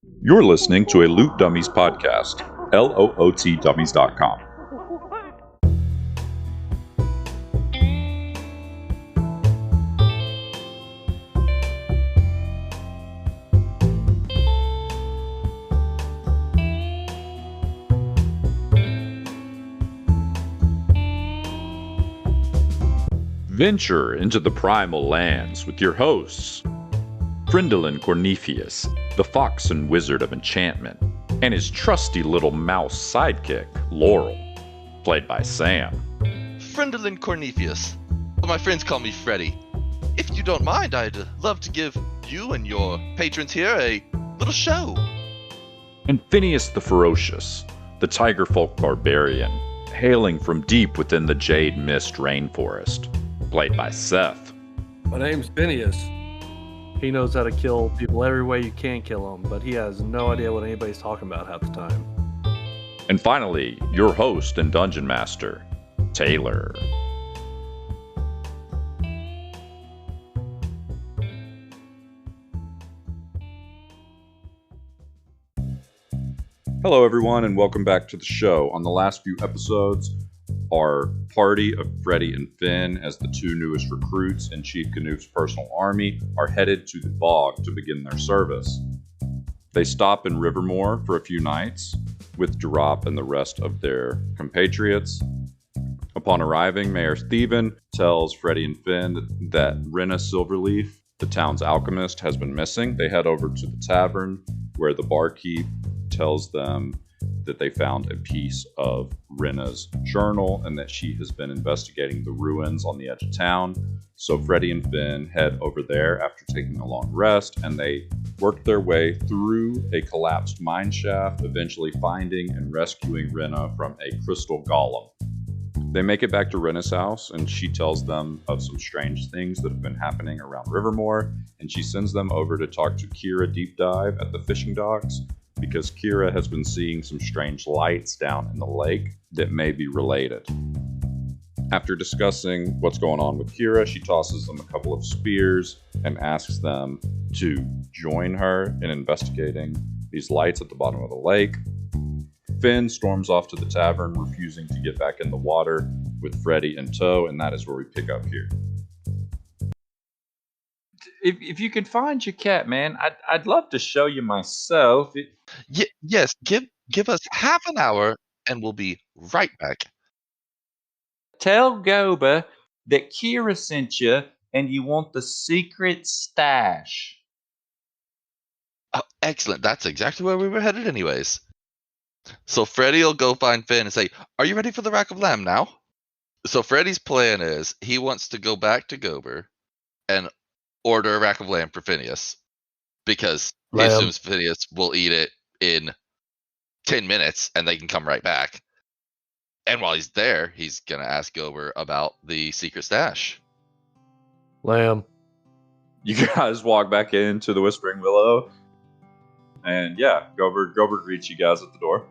You're listening to a Loot Dummies podcast, lootdummies.com. Venture into the Primal lands with your hosts, Brindlin Cornelius, the fox and wizard of enchantment, and his trusty little mouse sidekick, Laurel, played by Sam. Friendlin Cornelius, but my friends call me Freddy. If you don't mind, I'd love to give you and your patrons here a little show. And Phineas the Ferocious, the tiger folk barbarian, hailing from deep within the Jade Mist rainforest, played by Seth. My name's Phineas. He knows how to kill people every way you can kill them, but he has no idea what anybody's talking about half the time. And finally, your host and dungeon master, Taylor. Hello, everyone, and welcome back to the show. On the last few episodes, our party of Freddy and Finn, as the two newest recruits in Chief Canoof's personal army, are headed to the bog to begin their service. They stop in Rivermore for a few nights with Drop and the rest of their compatriots. Upon arriving, Mayor Steven tells Freddy and Finn that Rena Silverleaf, the town's alchemist, has been missing. They head over to the tavern where the barkeep tells them that they found a piece of Rena's journal and that she has been investigating the ruins on the edge of town. So Freddy and Finn head over there after taking a long rest, and they work their way through a collapsed mine shaft, eventually finding and rescuing Rena from a crystal golem. They make it back to Rena's house, and she tells them of some strange things that have been happening around Rivermore, and she sends them over to talk to Kira Deep Dive at the fishing docks, because Kira has been seeing some strange lights down in the lake that may be related. After discussing what's going on with Kira, she tosses them a couple of spears and asks them to join her in investigating these lights at the bottom of the lake. Finn storms off to the tavern, refusing to get back in the water with Freddy in tow, and that is where we pick up here. If you could find your cat, man, I'd love to show you myself. Yes, give us half an hour and we'll be right back. Tell Goba that Kira sent you and you want the secret stash. Oh, excellent. That's exactly where we were headed anyways. So Freddy will go find Finn and say, "Are you ready for the rack of lamb now?" So Freddy's plan is he wants to go back to Gober and order a rack of lamb for Phineas, because he assumes Phineas will eat it in 10 minutes and they can come right back. And while he's there, he's going to ask Gober about the secret stash. Lamb. You guys walk back into the Whispering Willow, and yeah, Gober greets you guys at the door.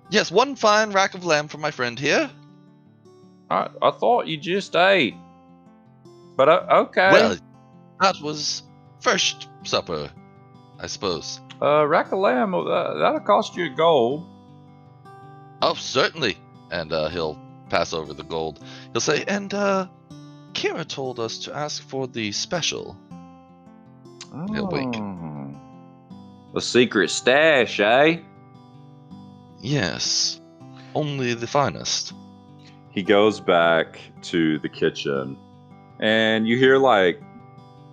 Yes, one fine rack of lamb for my friend here. I thought you just ate. But okay. Well, that was first supper, I suppose. Rack of lamb, that'll cost you a gold. Oh, certainly. And he'll pass over the gold. He'll say, and Kira told us to ask for the special. He'll wink. The secret stash, eh? Yes. Only the finest. He goes back to the kitchen, and you hear like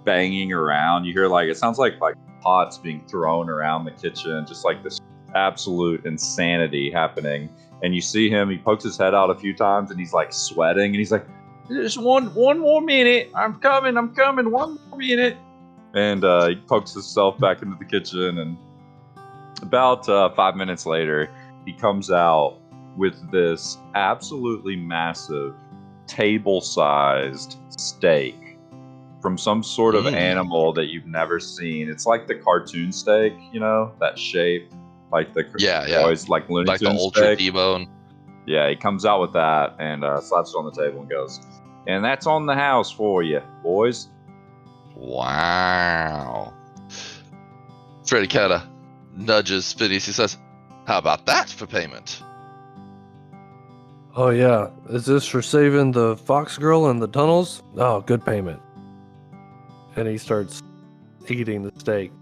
banging around. You hear like, it sounds like pots being thrown around the kitchen, just like this absolute insanity happening. And you see him, he pokes his head out a few times and he's like sweating, and he's like, just one more minute. I'm coming, one more minute. And he pokes himself back into the kitchen, and about 5 minutes later, he comes out with this absolutely massive table-sized steak from some sort of animal that you've never seen. It's like the cartoon steak, you know, that shape, like the always like Looney Tunes, like the ultra T-bone. Yeah, he comes out with that and slaps it on the table and goes, "And that's on the house for you, boys." Wow. Freddy kind of nudges Phineas. He says, "How about that for payment?" Oh yeah, is this for saving the fox girl in the tunnels? Oh, good payment. And he starts eating the steak.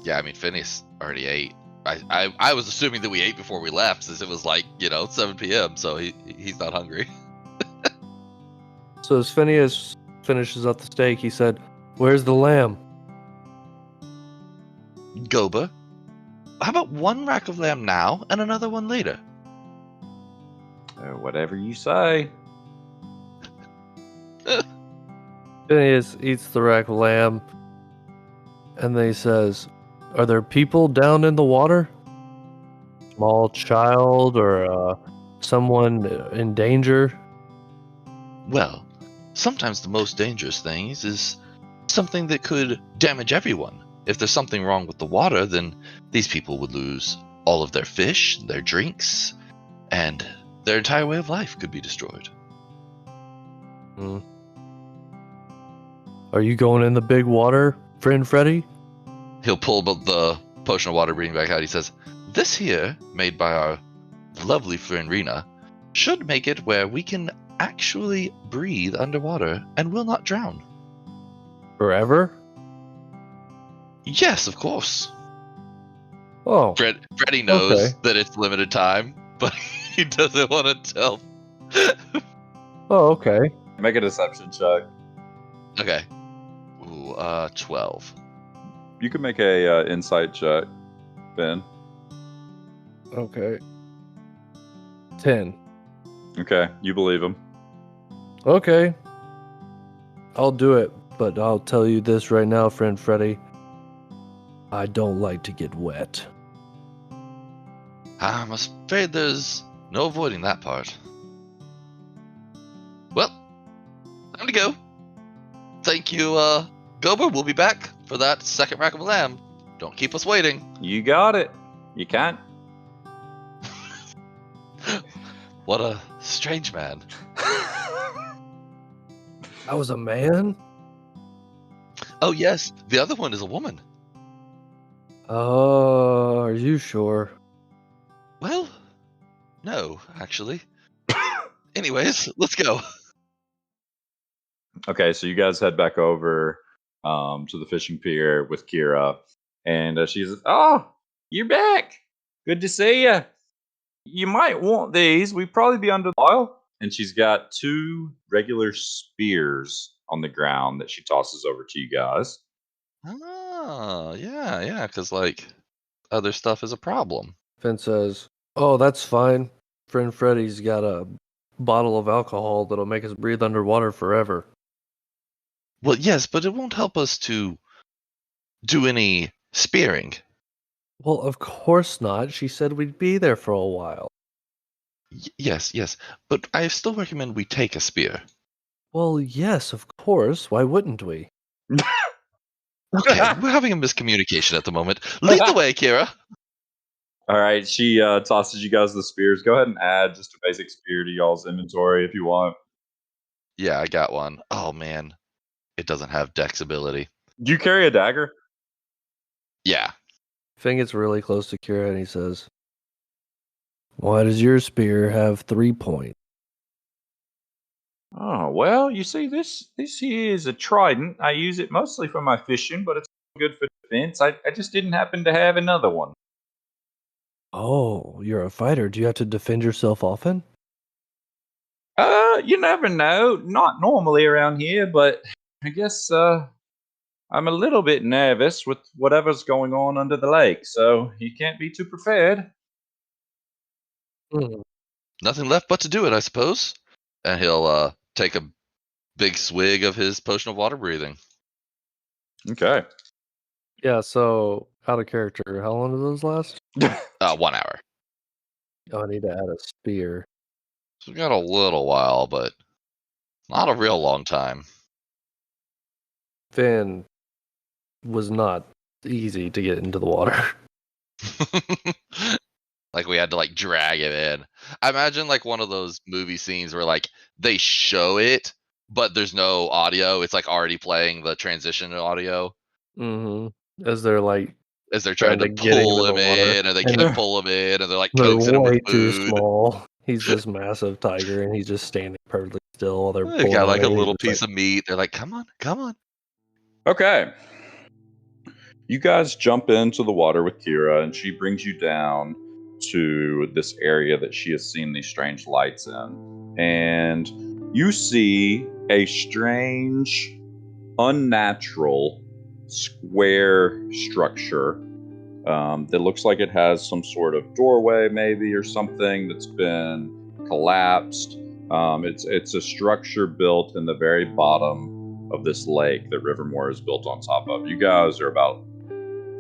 Yeah, I mean, Phineas already ate. I was assuming that we ate before we left, since it was like 7 p.m. So he's not hungry. So as Phineas finishes up the steak, he said, "Where's the lamb?" Goba, how about one rack of lamb now and another one later? Whatever you say. Phineas eats the rack of lamb, and then he says, "Are there people down in the water? Small child or someone in danger?" Well, sometimes the most dangerous things is something that could damage everyone. If there's something wrong with the water, then these people would lose all of their fish, their drinks, and their entire way of life could be destroyed. Are you going in the big water, friend Freddy? He'll pull the potion of water breathing back out. He says, "This here, made by our lovely friend Rena, should make it where we can actually breathe underwater and will not drown." Forever? Yes, of course. Oh, Freddy knows Okay. that it's limited time, but he doesn't want to tell. oh, okay. Make a deception check. Okay. Ooh, 12. You can make a insight check, Ben. Okay. 10. Okay, you believe him. Okay. I'll do it, but I'll tell you this right now, friend Freddy. I don't like to get wet. I'm afraid there's no avoiding that part. Well, time to go. Thank you, Gober. We'll be back for that second rack of lamb. Don't keep us waiting. You got it. You can't. What a strange man. I was a man? Oh, yes, the other one is a woman. Oh, are you sure? Well, no, actually. Anyways, let's go. Okay, so you guys head back over to the fishing pier with Kira, and she's, "Oh, you're back. Good to see you. You might want these. We'd probably be under the while." And she's got 2 regular spears on the ground that she tosses over to you guys. Oh, yeah, because, other stuff is a problem. Finn says, "Oh, that's fine. Friend Freddy's got a bottle of alcohol that'll make us breathe underwater forever." Well, yes, but it won't help us to do any spearing. Well, of course not. She said we'd be there for a while. Yes, but I still recommend we take a spear. Well, yes, of course. Why wouldn't we? Okay, we're having a miscommunication at the moment. Lead the way, Kira. All right, she tosses you guys the spears. Go ahead and add just a basic spear to y'all's inventory if you want. Yeah, I got one. Oh, man. It doesn't have dex ability. Do you carry a dagger? Yeah. Finn gets really close to Kira and he says, "Why does your spear have 3 points?" Oh, well, you see, this here is a trident. I use it mostly for my fishing, but it's good for defense. I just didn't happen to have another one. Oh, you're a fighter. Do you have to defend yourself often? You never know. Not normally around here, but I guess I'm a little bit nervous with whatever's going on under the lake, so you can't be too prepared. Nothing left but to do it, I suppose. And he'll take a big swig of his potion of water breathing. Okay. Yeah, so out of character, how long do those last? 1 hour. Oh, I need to add a spear. So we got a little while, but not a real long time. Finn was not easy to get into the water. Like we had to drag it in. I imagine one of those movie scenes where they show it, but there's no audio. It's already playing the transition audio. Mm-hmm. as they're like as they're trying to get into pull the him water. in, and they And can't pull him in, and they're like they're coaxing him with way too food. small. He's this massive tiger, and he's just standing perfectly still while they're They pulling got him like a in. He's little just piece like, of meat. They're like, come on, come on. Okay. You guys jump into the water with Kira, and she brings you down to this area that she has seen these strange lights in. And you see a strange, unnatural, square structure that looks like it has some sort of doorway, maybe, or something that's been collapsed. It's a structure built in the very bottom of this lake that Rivermore is built on top of. You guys are about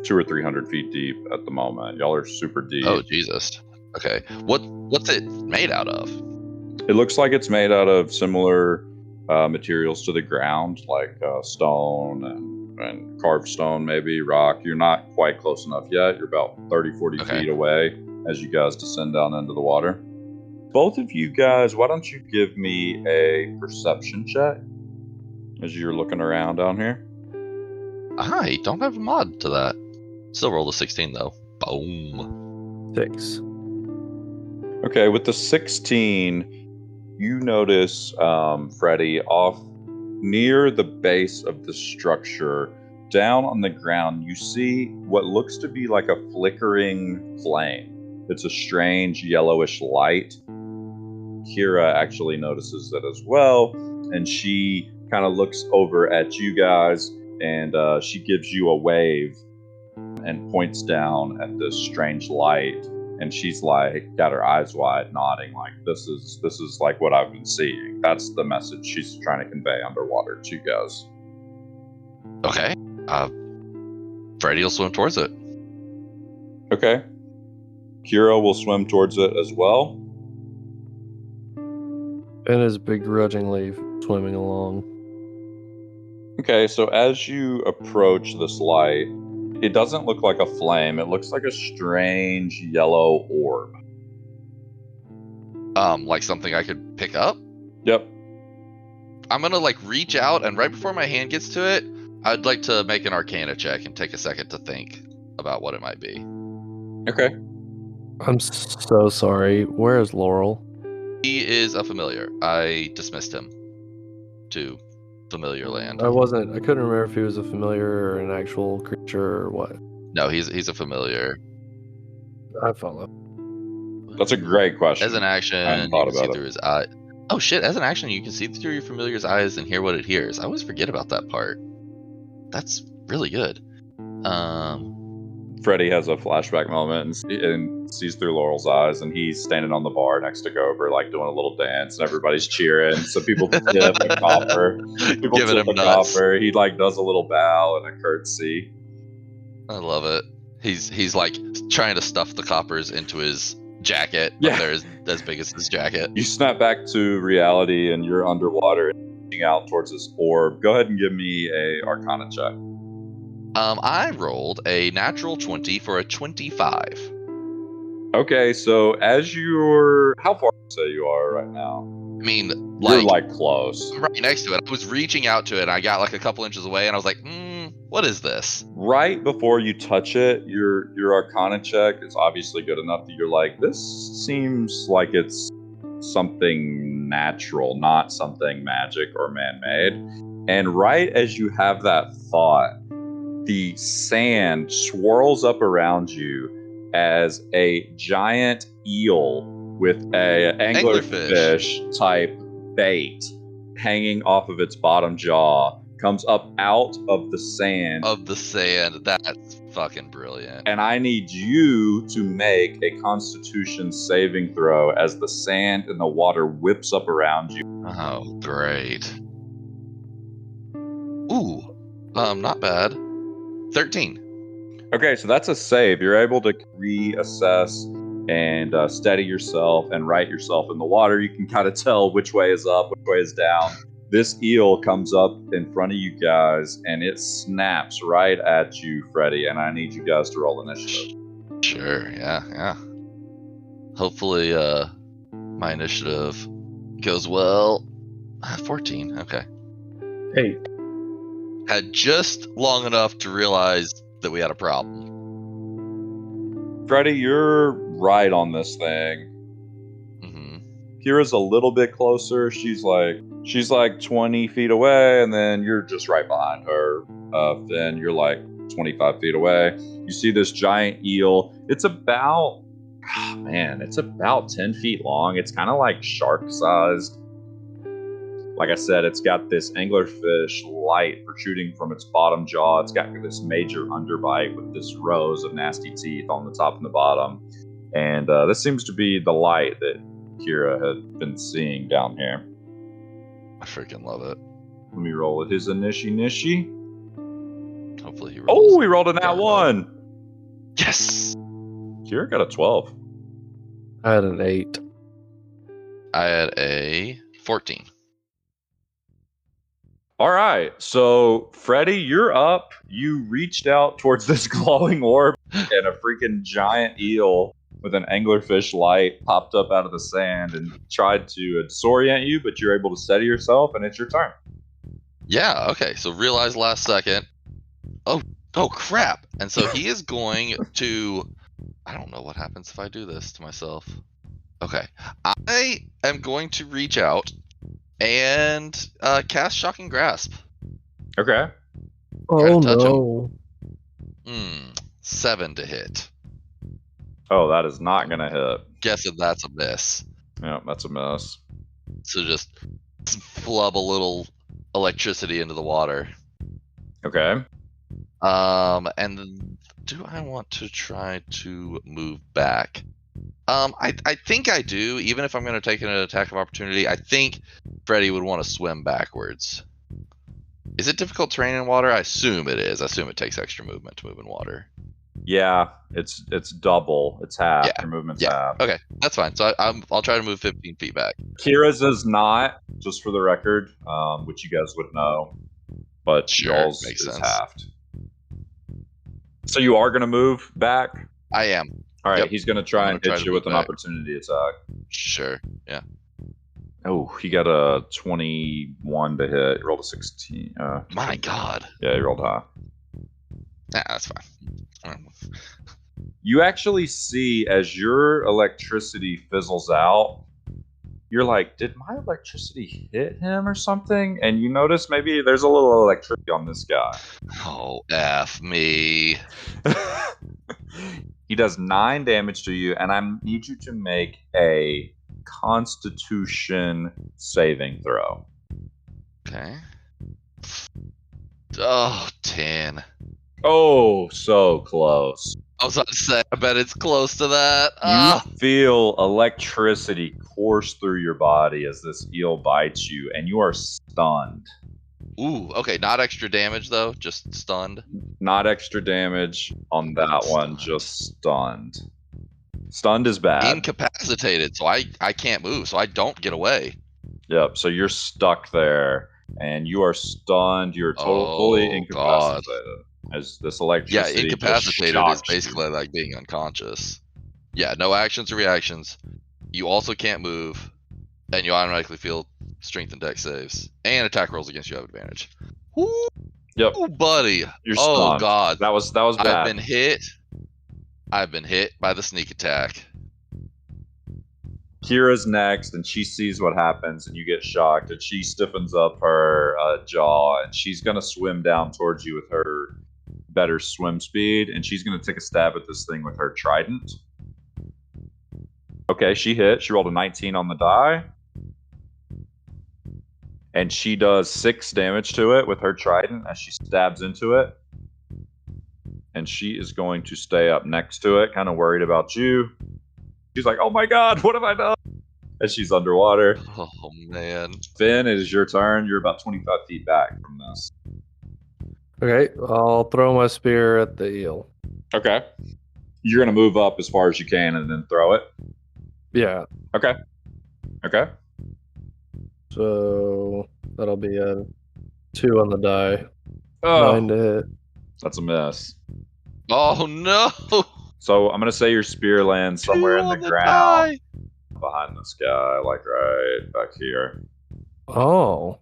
200 or 300 feet deep at the moment. Y'all are super deep. Oh Jesus. Okay. What's it made out of? It looks like it's made out of similar materials to the ground, like stone and carved stone, maybe rock. You're not quite close enough yet. You're about 30, 40 Okay. feet away as you guys descend down into the water. Both of you guys, why don't you give me a perception check as you're looking around down here? I don't have a mod to that. Still roll a 16 though. Boom. 6. Okay, with the 16, you notice, Freddy, off near the base of the structure, down on the ground, you see what looks to be like a flickering flame. It's a strange yellowish light. Kira actually notices it as well, and she kind of looks over at you guys, and she gives you a wave and points down at this strange light. And she's like, got her eyes wide, nodding, like, this is like what I've been seeing. That's the message she's trying to convey underwater to you guys. Okay. Freddy will swim towards it. Okay. Kira will swim towards it as well. And is begrudgingly swimming along. Okay, so as you approach this light, it doesn't look like a flame. It looks like a strange yellow orb. Like something I could pick up? Yep. I'm gonna like reach out, and right before my hand gets to it, I'd like to make an Arcana check and take a second to think about what it might be. Okay. I'm so sorry. Where is Laurel? He is a familiar. I dismissed him to familiar land. I couldn't remember if he was a familiar or an actual creature or what. No, he's a familiar. I follow. That's a great question. As an action, I hadn't you thought can see about it. through his eye. Oh shit! As an action, you can see through your familiar's eyes and hear what it hears. I always forget about that part. That's really good. Freddy has a flashback moment and sees through Laurel's eyes, and he's standing on the bar next to Gober, like doing a little dance, and everybody's cheering. So people tip a copper. People Giving tip him a nuts. copper. He like does a little bow and a curtsy. I love it. He's like trying to stuff the coppers into his jacket. Yeah. They're as big as his jacket. You snap back to reality, and you're underwater, reaching out towards this orb. Go ahead and give me a Arcana check. I rolled a natural 20 for a 25. Okay, so as you're, how far would you say you are right now? I mean, You're like close. I'm right next to it. I was reaching out to it, and I got like a couple inches away, and I was like, what is this? Right before you touch it, your Arcana check is obviously good enough that you're like, this seems like it's something natural, not something magic or man-made. And right as you have that thought, the sand swirls up around you as a giant eel with a anglerfish type bait hanging off of its bottom jaw comes up out of the sand. That's fucking brilliant. And I need you to make a Constitution saving throw as the sand and the water whips up around you. Oh, great. Ooh, not bad. 13. Okay, so that's a save. You're able to reassess and steady yourself and right yourself in the water. You can kind of tell which way is up, which way is down. This eel comes up in front of you guys, and it snaps right at you, Freddy, and I need you guys to roll initiative. Sure, yeah. Hopefully, my initiative goes well. 14, okay. 8. Had just long enough to realize that we had a problem. Freddy, you're right on this thing. Hmm. Kira's a little bit closer. She's like 20 feet away, and then you're just right behind her. Finn, you're like 25 feet away. You see this giant eel. It's about 10 feet long. It's kind of like shark sized. Like I said, it's got this anglerfish light protruding from its bottom jaw. It's got this major underbite with this rows of nasty teeth on the top and the bottom. And this seems to be the light that Kira had been seeing down here. I freaking love it. Let me roll it. His Nishi. Hopefully he rolls. Oh, he rolled a nat 1. Yes! Kira got a 12. I had an 8. I had a 14. All right, so Freddy, you're up. You reached out towards this glowing orb, and a freaking giant eel with an anglerfish light popped up out of the sand and tried to disorient you, but you're able to steady yourself, and it's your turn. Yeah, okay, so realize last second. Oh crap. And so he is going to... I don't know what happens if I do this to myself. Okay, I am going to reach out and cast Shocking Grasp. Okay. Oh touch no. 7 to hit. Oh, that is not going to hit. Guessing that's a miss. Yeah, that's a miss. So just flub a little electricity into the water. Okay. And then do I want to try to move back? I think I do, even if I'm going to take an attack of opportunity. I think Freddy would want to swim backwards. Is it difficult terrain in water? I assume it is. I assume it takes extra movement to move in water. Yeah, it's double. It's half. Yeah. Your movement's Yeah. half. Okay, that's fine. So I'll try to move 15 feet back. Kira's is not, just for the record, which you guys would know, but Sure, y'all's makes is sense. halved. So you are going to move back? I am. All right, Yep. he's going to try I'm and gonna try hit to you with move an back. opportunity attack. Sure. Yeah. Oh, he got a 21 to hit. He rolled a 16. My God. Yeah, he rolled high. Nah, that's fine. You actually see as your electricity fizzles out, you're like, did my electricity hit him or something? And you notice maybe there's a little electricity on this guy. Oh, F me. He does 9 damage to you, and I need you to make a Constitution saving throw. Okay. Oh, 10. Oh, so close. I was about to say, I bet it's close to that. You feel electricity course through your body as this eel bites you, and you are stunned. Ooh, okay, not extra damage though, just stunned. Not extra damage on that one, just stunned. Stunned is bad. Incapacitated, so I can't move, so I don't get away. Yep, so you're stuck there, and you are stunned. You're fully incapacitated. God. As this electricity Yeah, incapacitated just is shocks you. basically like being unconscious. Yeah, no actions or reactions. You also can't move, and you automatically feel strength and dex saves. And attack rolls against you have advantage. Ooh, Yep. buddy. You're Oh stunned. God. That was bad. I've been hit by the sneak attack. Kira's next, and she sees what happens, and you get shocked, and she stiffens up her jaw, and she's gonna swim down towards you with her better swim speed, and she's gonna take a stab at this thing with her trident. Okay, she hit. She rolled a 19 on the die, and she does 6 damage to it with her trident as she stabs into it. And she is going to stay up next to it, kind of worried about you. She's like, oh my God, what have I done? As she's underwater. Oh man. Finn, it is your turn. You're about 25 feet back from this. Okay, I'll throw my spear at the eel. Okay. You're going to move up as far as you can and then throw it? Yeah. Okay. Okay. So that'll be a 2 on the die. Oh, 9 to hit. that's a miss. Oh no. So I'm going to say your spear lands somewhere 2 in on the ground die. behind this guy, like right back here. Oh.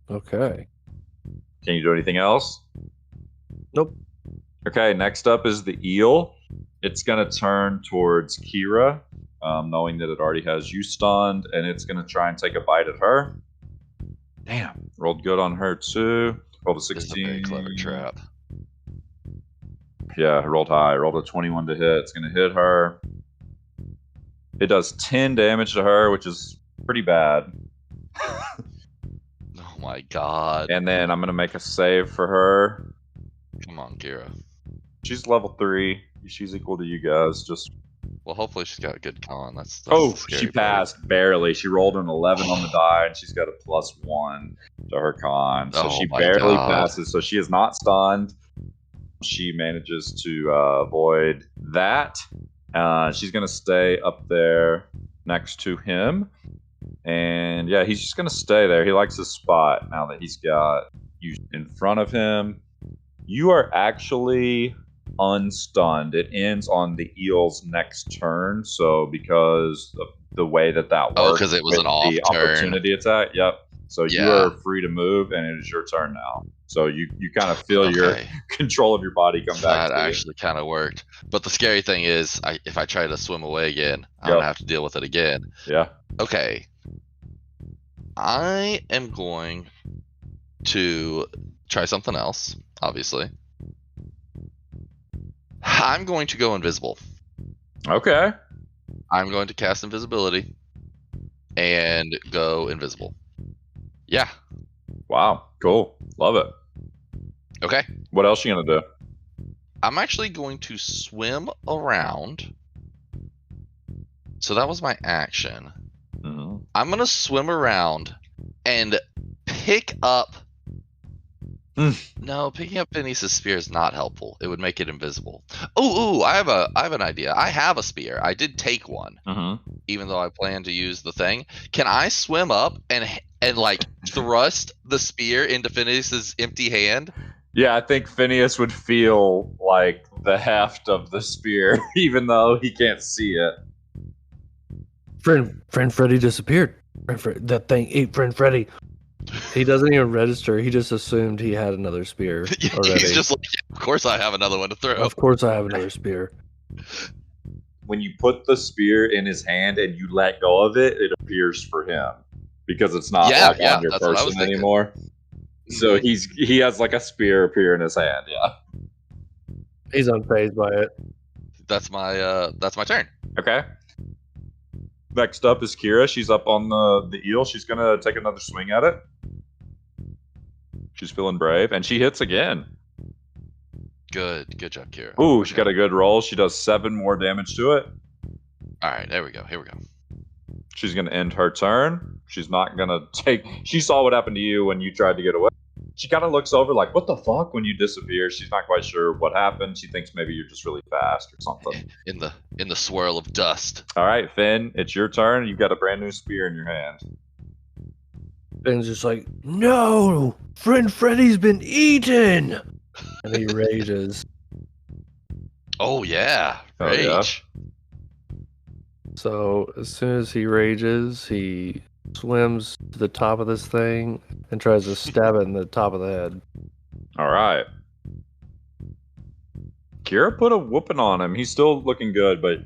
Okay. Can you do anything else? Nope. Okay, next up is the eel. It's going to turn towards Kira, knowing that it already has you stunned, and it's going to try and take a bite at her. Damn, rolled good on her too. Rolled a 16. This is a very clever trap. Yeah, rolled high. Rolled a 21 to hit. It's going to hit her. It does 10 damage to her, which is pretty bad. Oh my god. And then I'm going to make a save for her. Come on, Kira. She's level 3. She's equal to you guys. Just Well, hopefully she's got a good con. That's oh, the scary she part. passed barely. She rolled an 11 on the die, and she's got a +1 to her con. So Oh she my barely God. passes. So she is not stunned. She manages to avoid that. She's going to stay up there next to him. And yeah, he's just going to stay there. He likes his spot now that he's got you in front of him. You are actually unstunned. It ends on the eel's next turn. So because of the way that works, Oh, because it was an off the turn. opportunity attack. Yep. So you Yeah. are free to move, and it is your turn now. So you kind of feel your Okay. control of your body come back. That actually kind of worked. But the scary thing is, if I try to swim away again, I'm Yep. gonna have to deal with it again. Yeah. Okay. I am going to try something else, obviously. I'm going to go invisible. Okay. I'm going to cast invisibility and go invisible. Yeah. Wow. Cool. Love it. Okay. What else you gonna do? I'm actually going to swim around. So that was my action. Mm-hmm. I'm going to swim around and pick up. No, picking up Phineas's spear is not helpful. It would make it invisible. Oh, I have an idea. I have a spear. I did take one, even though I plan to use the thing. Can I swim up and like thrust the spear into Phineas's empty hand? Yeah, I think Phineas would feel like the heft of the spear, even though he can't see it. Friend Freddy disappeared. That thing ate Friend Freddy. He doesn't even register. He just assumed he had another spear already. He's just like, yeah, of course I have another one to throw. Of course I have another spear. When you put the spear in his hand and you let go of it, it appears for him because it's not on your person anymore. So he has like a spear appear in his hand. Yeah, he's unfazed by it. That's my turn. Okay. Next up is Kira. She's up on the eel. She's gonna take another swing at it. She's feeling brave, and she hits again. Good job, Kira. Ooh, she got a good roll. She does 7 more damage to it. All right, there we go. Here we go. She's gonna end her turn. She's not gonna take. She saw what happened to you when you tried to get away. She kind of looks over like, what the fuck, when you disappear. She's not quite sure what happened. She thinks maybe you're just really fast or something. In the swirl of dust. All right, Finn, it's your turn. You've got a brand new spear in your hand. Finn's just like, no, Friend Freddy's been eaten. And he rages. Oh, yeah. Rage. Yeah. So as soon as he rages, he swims to the top of this thing and tries to stab it in the top of the head. All right. Kira put a whooping on him. He's still looking good, but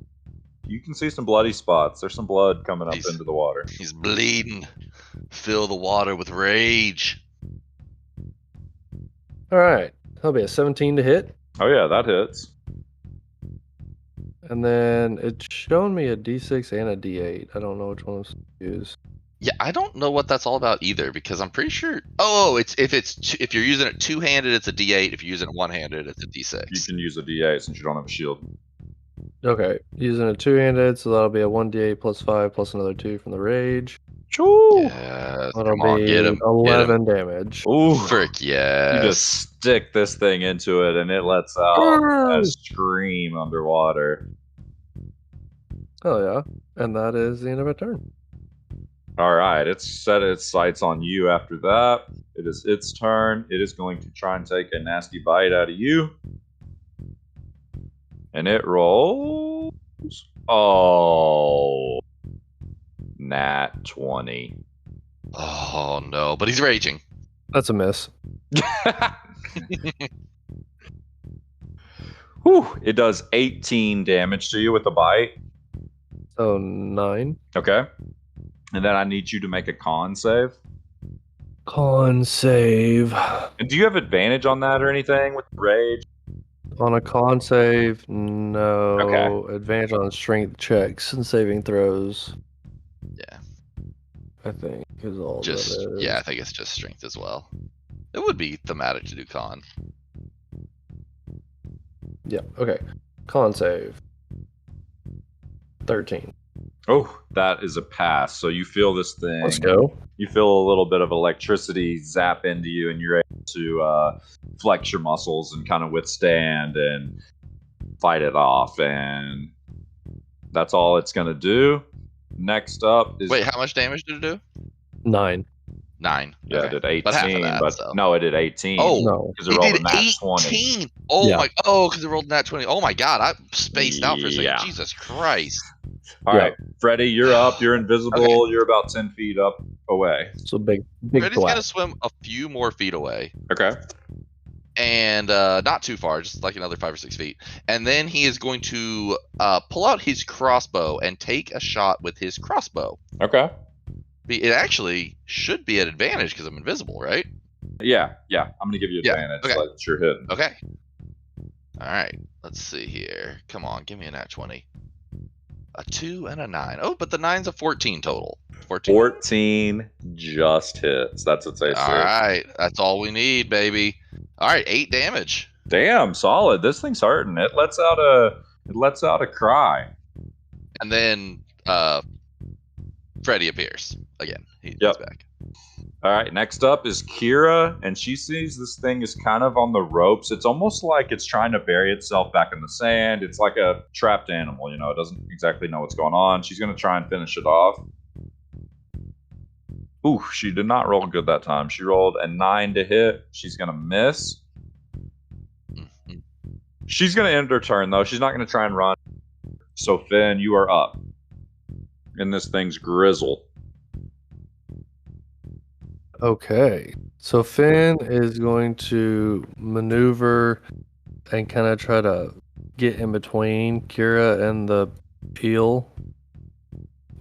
you can see some bloody spots. There's some blood coming up into the water. He's bleeding. Fill the water with rage. All right. That'll be a 17 to hit. Oh, yeah, that hits. And then it's showing me a D6 and a D8. I don't know which one to use. Yeah, I don't know what that's all about either, because I'm pretty sure. Oh, if you're using it two-handed, it's a D8. If you're using it one-handed, it's a D6. You can use a D8 since you don't have a shield. Okay, using a two-handed, so that'll be a 1d8 plus 5 plus another 2 from the rage. Choo! Yes, That'll be get him. 11 damage. Ooh, frick yes. You just stick this thing into it, and it lets out a scream underwater. Oh yeah, and that is the end of a turn. All right, it's set its sights on you after that. It is its turn. It is going to try and take a nasty bite out of you. And it rolls. Oh. Nat 20. Oh, no. But he's raging. That's a miss. Whew, it does 18 damage to you with a bite. So 9. Okay. And then I need you to make a con save. Con save. And do you have advantage on that or anything with rage? On a con save, no. Okay. Advantage on strength checks and saving throws, Yeah. I think, is all Just that is. yeah, I think it's just strength as well. It would be thematic to do con. Yeah, okay. Con save. 13. Oh, that is a pass. So you feel this thing. Let's go. You feel a little bit of electricity zap into you, and you're able to flex your muscles and kind of withstand and fight it off. And that's all it's going to do. Next up is. Wait, how much damage did it do? 9. 9. Yeah, okay. it did 18. But half of that, so. No, it did 18. Oh, No. because it rolled a nat 20. 18. Oh Yeah. my! Oh, because it rolled a nat 20. Oh my God! I spaced out for a second. Yeah. Jesus Christ! All Yeah. right, Freddy, you're up. You're invisible. Okay. You're about 10 feet up away. So big Freddy's thwack. gonna swim a few more feet away, Okay. and not too far, just like another 5 or 6 feet. And then he is going to pull out his crossbow and take a shot with his crossbow. Okay. It actually should be an advantage because I'm invisible, right? Yeah. I'm gonna give you Yeah, advantage. okay. Like it's your hidden. Okay. All right. Let's see here. Come on, give me a nat 20. A 2 and a 9. Oh, but the 9's a 14 total. 14. 14 just hits. That's its AC. All right. That's all we need, baby. All right, 8 damage. Damn, solid. This thing's hurting. It lets out a cry. And then Freddy appears again. He's back. All right, next up is Kira, and she sees this thing is kind of on the ropes. It's almost like it's trying to bury itself back in the sand. It's like a trapped animal, it doesn't exactly know what's going on. She's going to try and finish it off. Ooh, she did not roll good that time. She rolled a 9 to hit. She's going to miss. Mhm. She's going to end her turn, though. She's not going to try and run. So, Finn, you are up. And this thing's grizzle. Okay. So Finn is going to maneuver and kind of try to get in between Kira and the eel.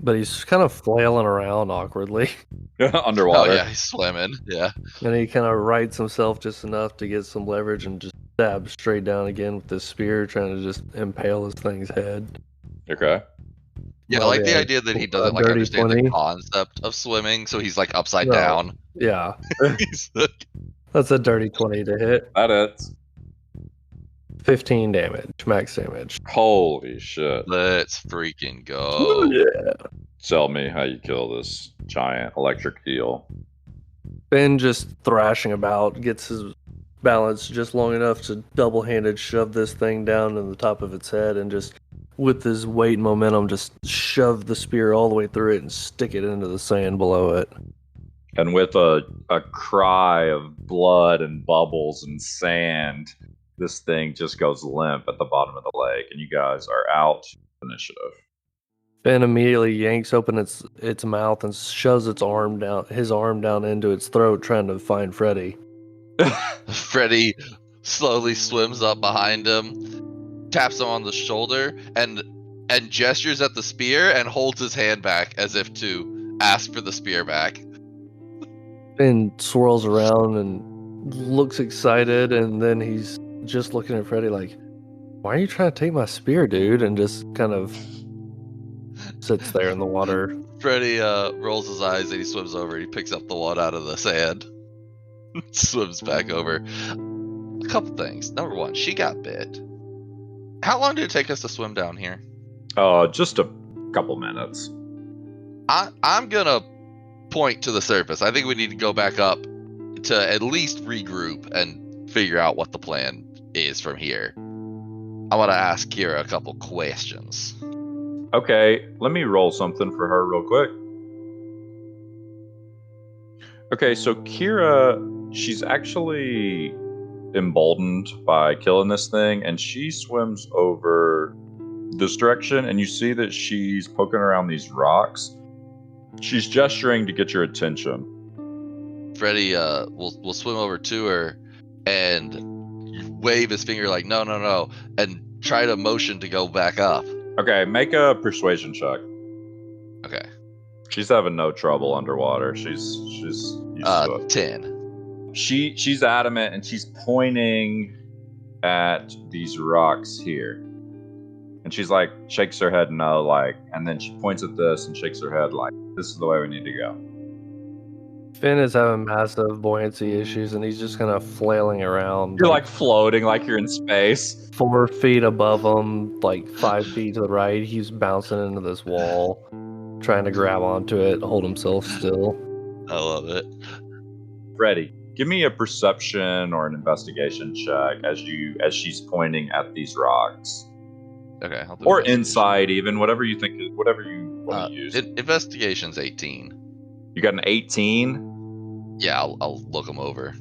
But he's kind of flailing around awkwardly. Underwater. Oh, yeah, he's swimming. Yeah. And he kind of rights himself just enough to get some leverage and just stab straight down again with this spear, trying to just impale this thing's head. Okay. Yeah, I Oh, like the yeah. idea that he doesn't Dirty understand 20. the concept of swimming, so he's like upside No. down. Yeah. He's like, That's a dirty 20 to hit. That is. 15 damage, max damage. Holy shit. let's freaking go. Yeah. Tell me how you kill this giant electric eel. Ben just thrashing about, gets his balance just long enough to double-handed shove this thing down in the top of its head and just, with his weight and momentum, just shove the spear all the way through it and stick it into the sand below it. And with a cry of blood and bubbles and sand, this thing just goes limp at the bottom of the lake, and you guys are out. Initiative. Ben immediately yanks open its mouth and shoves his arm down into its throat, trying to find Freddy. Freddy slowly swims up behind him, taps him on the shoulder, and gestures at the spear and holds his hand back as if to ask for the spear back. Ben swirls around and looks excited, and then he's just looking at Freddy like, "Why are you trying to take my spear, dude?" And just kind of sits there in the water. Freddy rolls his eyes and he swims over. He picks up the one out of the sand, swims back over. A couple things. Number one, she got bit. How long did it take us to swim down here? Just a couple minutes. I'm gonna point to the surface. I think we need to go back up to at least regroup and figure out what the plan is from here. I want to ask Kira a couple questions. Okay, let me roll something for her real quick. Okay, so Kira, she's actually emboldened by killing this thing, and she swims over this direction, and you see that she's poking around these rocks. She's gesturing to get your attention. Freddy will swim over to her, and wave his finger like, no, and try to motion to go back up. Okay, make a persuasion check. Okay. She's having no trouble underwater. She's used to it. 10. She's adamant, and she's pointing at these rocks here. And she's like, shakes her head no, like, and then she points at this and shakes her head like, this is the way we need to go. Finn is having massive buoyancy issues, and he's just kind of flailing around. You're like floating like you're in space. 4 feet above him, like 5 feet to the right. He's bouncing into this wall, trying to grab onto it, hold himself still. I love it. Freddy, give me a perception or an investigation check as she's pointing at these rocks. Okay. I'll do Or investigation. insight, even whatever you think, whatever you want to use. Investigation's 18. You got an 18. Yeah, I'll look them over.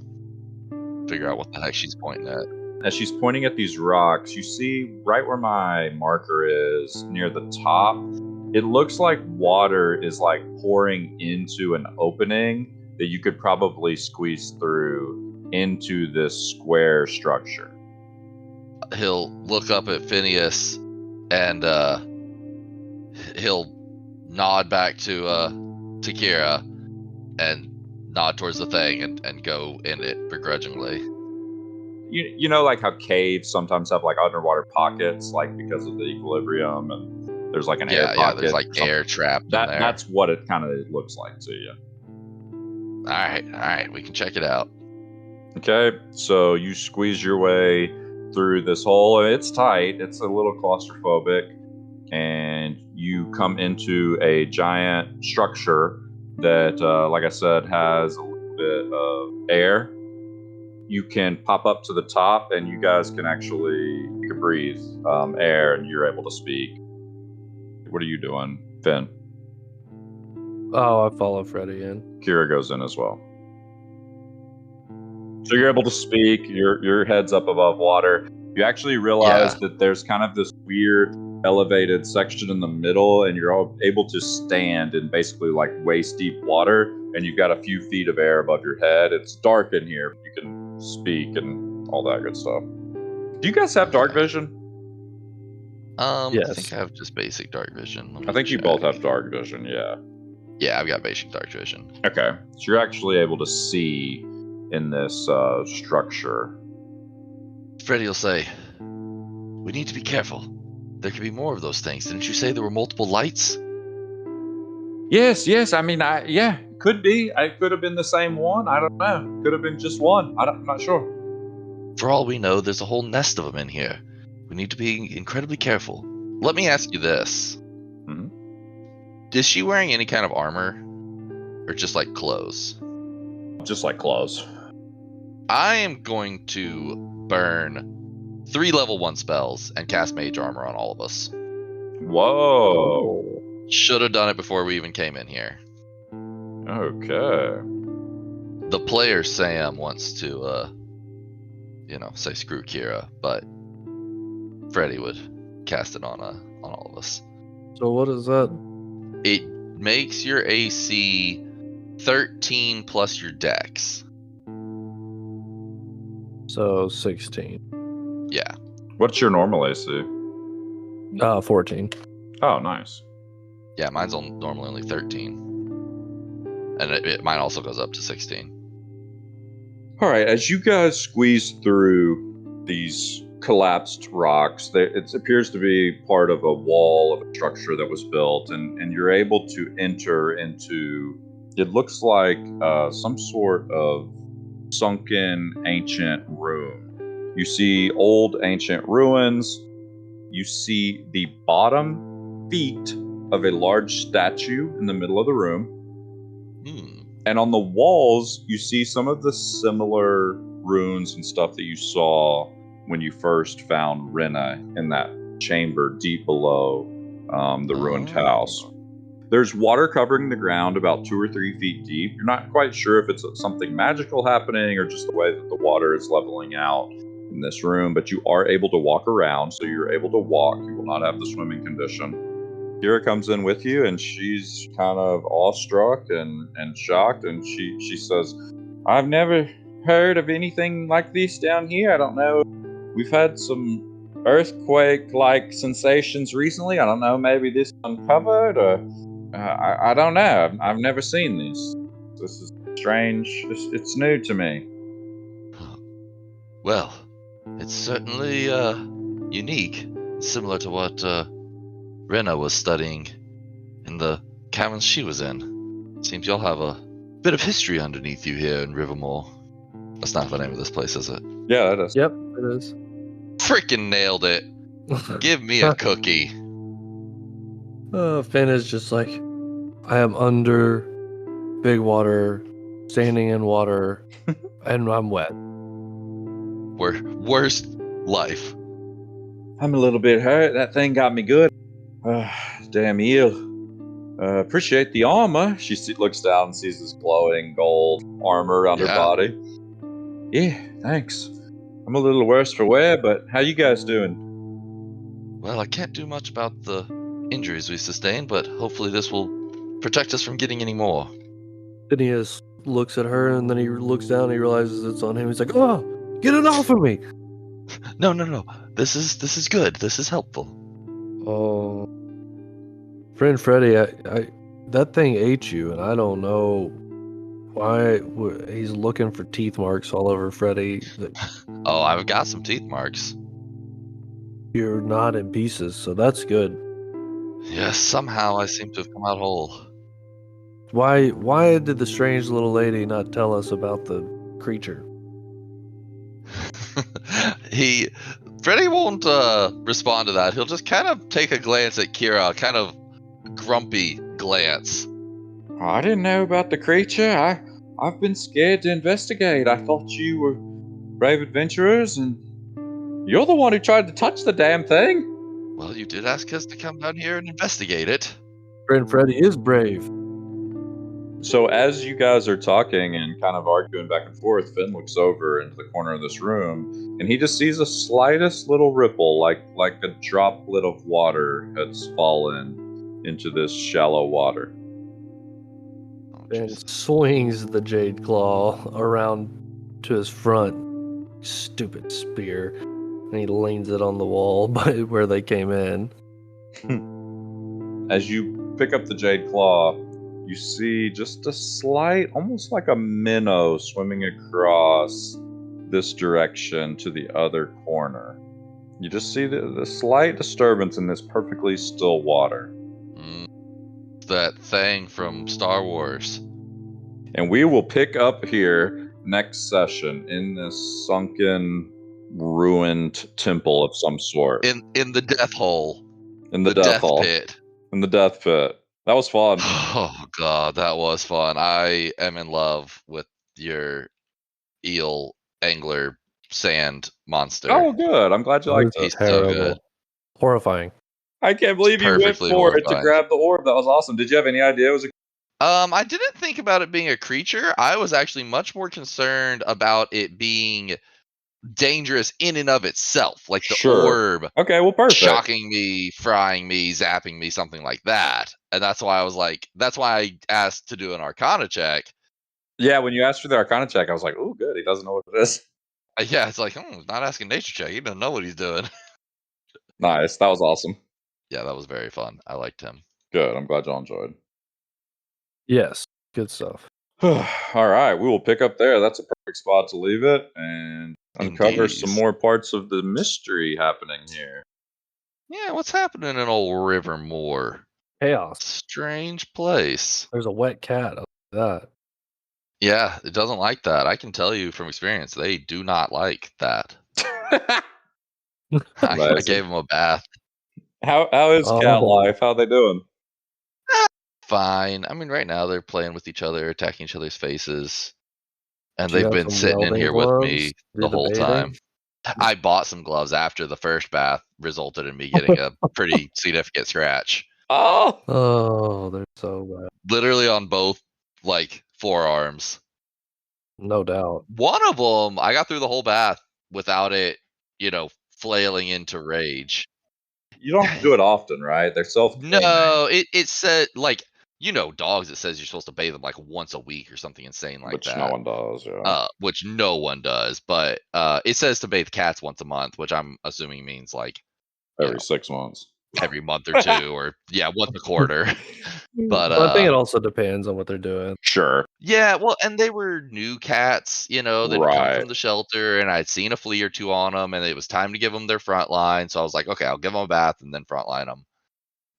Figure out what the heck she's pointing at. As she's pointing at these rocks, you see right where my marker is, near the top, it looks like water is like pouring into an opening that you could probably squeeze through into this square structure. He'll look up at Phineas and he'll nod back to Kira and nod towards the thing and go in it begrudgingly. You know, like how caves sometimes have like underwater pockets, like because of the equilibrium, and there's like an air pocket. Yeah, there's like air trapped in there. That's what it kind of looks like to you. All right, we can check it out. Okay, so you squeeze your way through this hole. It's tight. It's a little claustrophobic, and you come into a giant structure that, like I said, has a little bit of air. You can pop up to the top, and you guys can you can breathe air, and you're able to speak. What are you doing, Finn? Oh, I follow Freddy in. Kira goes in as well. So you're able to speak. Your head's up above water. You actually realize that there's kind of this weird elevated section in the middle, and you're all able to stand in basically like waist deep water, and you've got a few feet of air above your head. It's dark in here. You can speak and all that good stuff. Do you guys have dark vision? Yes. I think I have just basic dark vision. I think you both have dark vision, yeah. Yeah, I've got basic dark vision. Okay, so you're actually able to see in this structure. Freddy will say, "We need to be careful. There could be more of those things. Didn't you say there were multiple lights?" Yes. I mean, could be. It could have been the same one. I don't know. Could have been just one. I'm not sure. For all we know, there's a whole nest of them in here. We need to be incredibly careful. Let me ask you this. Mhm. Is she wearing any kind of armor? Or just like clothes? Just like clothes. I am going to burn 3 level 1 spells and cast mage armor on all of us. Whoa. Should have done it before we even came in here. Okay. The player Sam wants to, say screw Kira, but Freddy would cast it on all of us. So what is that? It makes your AC 13 plus your dex. So 16. Yeah. What's your normal AC? 14. Oh, nice. Yeah, mine's normally only 13. And mine also goes up to 16. All right, as you guys squeeze through these collapsed rocks, it appears to be part of a wall of a structure that was built, and you're able to enter into, it looks like some sort of sunken ancient room. You see old ancient ruins. You see the bottom feet of a large statue in the middle of the room. And on the walls, you see some of the similar runes and stuff that you saw when you first found Rena in that chamber deep below the ruined house. There's water covering the ground about 2 or 3 feet deep. You're not quite sure if it's something magical happening or just the way that the water is leveling out in this room, but you are able to walk around, so you're able to walk. You will not have the swimming condition. Kira comes in with you, and she's kind of awestruck and shocked, and she says, "I've never heard of anything like this down here. I don't know we've had some earthquake-like sensations recently. I don't know, maybe this uncovered, or I don't know. I've never seen this. This is strange. It's new to me. Well, it's certainly unique, similar to what Rena was studying in the caverns she was in. Seems y'all have a bit of history underneath you here in Rivermore. That's not the name of this place, is it? Yeah, that is. Yep, it is. Freaking nailed it. Give me a cookie. Finn is just like, I am under big water, standing in water, and I'm wet. Worst life. I'm a little bit hurt. That thing got me good. Damn eel. Appreciate the armor. She looks down and sees this glowing gold armor around her body. Yeah, thanks. I'm a little worse for wear, but how you guys doing? Well, I can't do much about the injuries we sustained, but hopefully this will protect us from getting any more. Phineas looks at her, and then he looks down and he realizes it's on him. He's like, oh, get it off of me! No. This is good. This is helpful. Oh, friend Freddy, I that thing ate you, and I don't know why he's looking for teeth marks all over Freddy. Oh, I've got some teeth marks. You're not in pieces, so that's good. Yes, somehow I seem to have come out whole. Why did the strange little lady not tell us about the creature? Freddy won't respond to that. He'll just kind of take a glance at Kira, kind of grumpy glance. I didn't know about the creature. I've been scared to investigate. I thought you were brave adventurers, and you're the one who tried to touch the damn thing. Well, you did ask us to come down here and investigate it. Friend Freddy is brave. So as you guys are talking and kind of arguing back and forth, Finn looks over into the corner of this room, and he just sees the slightest little ripple, like a droplet of water has fallen into this shallow water. And swings the jade claw around to his front. Stupid spear. And he leans it on the wall by where they came in. As you pick up the jade claw, you see just a slight, almost like a minnow swimming across this direction to the other corner. You just see the slight disturbance in this perfectly still water. That thing from Star Wars. And we will pick up here next session in this sunken, ruined temple of some sort. In the death hole. In the death hole. Pit. In the death pit. That was fun. Oh god, that was fun. I am in love with your eel angler sand monster. Oh, good. I'm glad you liked it. He's so good. Horrifying. I can't believe you went for it to grab the orb. That was awesome. Did you have any idea it was a... I didn't think about it being a creature. I was actually much more concerned about it being dangerous in and of itself, like the orb. Okay, well, perfect. Shocking me, frying me, zapping me, something like that. And that's why I asked to do an Arcana check. Yeah, when you asked for the Arcana check, I was like, "Oh, good, he doesn't know what it is." Yeah, it's like, not asking nature check. He doesn't know what he's doing. Nice, that was awesome. Yeah, that was very fun. I liked him. Good, I'm glad y'all enjoyed. Yes, good stuff. All right, we will pick up there. That's a perfect spot to leave it and uncover some more parts of the mystery happening here. Yeah, what's happening in old Rivermore? Chaos. Strange place. There's a wet cat up that. Yeah, it doesn't like that. I can tell you from experience, they do not like that. I gave him a bath. How is cat life? How are they doing? Fine. I mean, right now they're playing with each other, attacking each other's faces, and they've been sitting in here with me the whole time. I bought some gloves after the first bath resulted in me getting a pretty significant scratch. Oh, they're so bad. Literally on both, like, forearms. No doubt. One of them, I got through the whole bath without it, flailing into rage. You don't have to do it often, right? They're self-cleaning. No, it said, like, dogs, it says you're supposed to bathe them like once a week or something insane like which that. no one does. Yeah. Which no one does, but it says to bathe cats once a month, which I'm assuming means like Every 6 months. every month or two, or once a quarter. But I think it also depends on what they're doing. Sure. yeah, well, and they were new cats, they'd come Right. from the shelter, and I'd seen a flea or two on them, and it was time to give them their front line. So I was like, okay, I'll give them a bath and then front line them.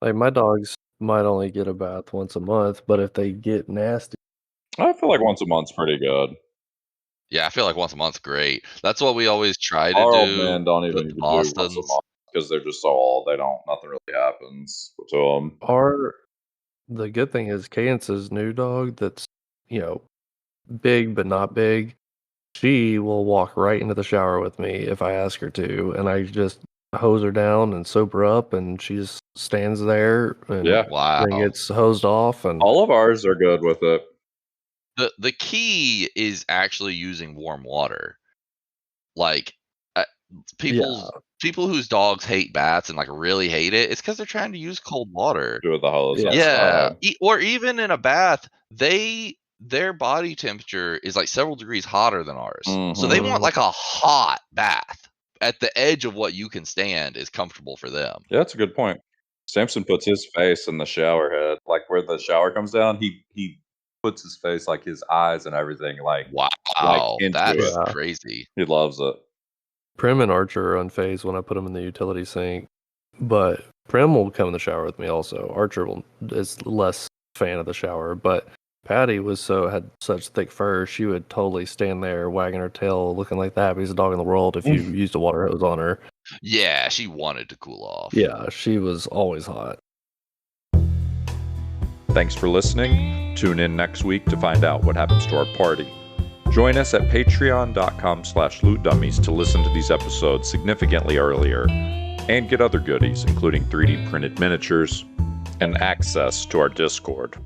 Like my dogs might only get a bath once a month, but if they get nasty, I feel like once a month's pretty good. Yeah, I feel like once a month's great. That's what we always try to Our old do men don't with even the do once a Bostons. month because they're just so old. Nothing really happens to them. the good thing is Cadence's new dog that's, big but not big. She will walk right into the shower with me if I ask her to, and I just hose her down and soap her up, and she just stands there and Yeah. Wow. then gets hosed off. And All of ours are good with it. The key is actually using warm water. Like people whose dogs hate baths and like really hate it, it's because they're trying to use cold water. Do with the hose. Yeah. Yeah, outside. or even in a bath, their body temperature is like several degrees hotter than ours. So they want Mhm. like a hot bath at the edge of what you can stand is comfortable for them. Yeah, that's a good point. Samson puts his face in the shower head, like where the shower comes down. He puts his face, like his eyes and everything, like Wow, into that's it. Yeah. crazy. He loves it. Prim and Archer are unfazed when I put them in the utility sink, but Prim will come in the shower with me also. Archer is less fan of the shower, but Patty had such thick fur, she would totally stand there wagging her tail, looking like the happiest dog in the world if you used a water hose on her. Yeah, she wanted to cool off. Yeah, she was always hot. Thanks for listening. Tune in next week to find out what happens to our party. Join us at patreon.com/lootdummies to listen to these episodes significantly earlier and get other goodies, including 3D printed miniatures and access to our Discord.